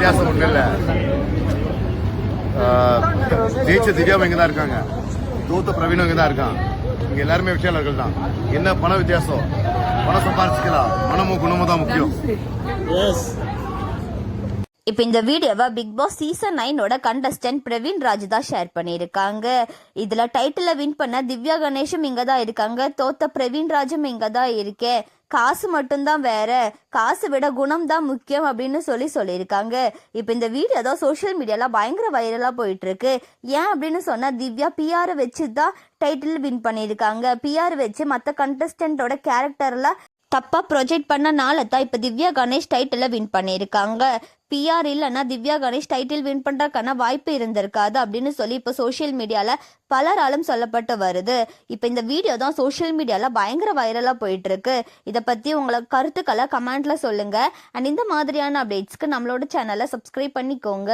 வித்தியாசம் ஒன்றும் இல்லை. ஜெயிச்ச திவ்யாவும் இங்கே தான் இருக்காங்க, தோத்த பிரவீனும் இங்கே தான் இருக்கான். இங்கே எல்லாருமே வெற்றியாளர்கள் தான். என்ன பண வித்தியாசம்? பணம் சம்பாதிச்சுக்கலாம், மனமும் குணமும் தான் முக்கியம். இப்போ இந்த வீடியோவை big boss season 9 contestant Praveen Raj தான் ஷேர் பண்ணியிருக்காங்க. இதில் டைட்டில் வின் பண்ண திவ்யா கணேஷும் இங்கே தான் இருக்காங்க, தோத்த பிரவீன் ராஜும் இங்கே தான் இருக்கேன். காசு மட்டும்தான் வேற, காசு விட குணம் தான் முக்கியம் அப்படின்னு சொல்லியிருக்காங்க. இப்போ இந்த வீடியோ தான் சோஷியல் மீடியாவில் பயங்கர வைரலாக போயிட்டு இருக்கு. ஏன் அப்படின்னு சொன்னால் திவ்யா பிஆரை வச்சு தான் டைட்டில் வின் பண்ணியிருக்காங்க. பிஆர் வச்சு மற்ற கண்டஸ்டன்ட்டோட கேரக்டர்லாம் தப்பாக ப்ரொஜெக்ட் பண்ணனால தான் இப்போ திவ்யா கணேஷ் டைட்டில் வின் பண்ணியிருக்காங்க. பிஆர் இல்லைன்னா திவ்யா கணேஷ் டைட்டில் வின் பண்ணுறதுக்கான வாய்ப்பு இருந்திருக்காது அப்படின்னு சொல்லி இப்போ சோஷியல் மீடியாவில் பலராலும் சொல்லப்பட்டு வருது. இப்போ இந்த வீடியோ தான் சோஷியல் மீடியாவில் பயங்கர வைரலாக போயிட்டு இருக்கு. இதை பற்றி உங்களை கருத்துக்களை கமெண்ட்ல சொல்லுங்க. அண்ட் இந்த மாதிரியான அப்டேட்ஸ்க்கு நம்மளோட சேனலை சப்ஸ்கிரைப் பண்ணிக்கோங்க.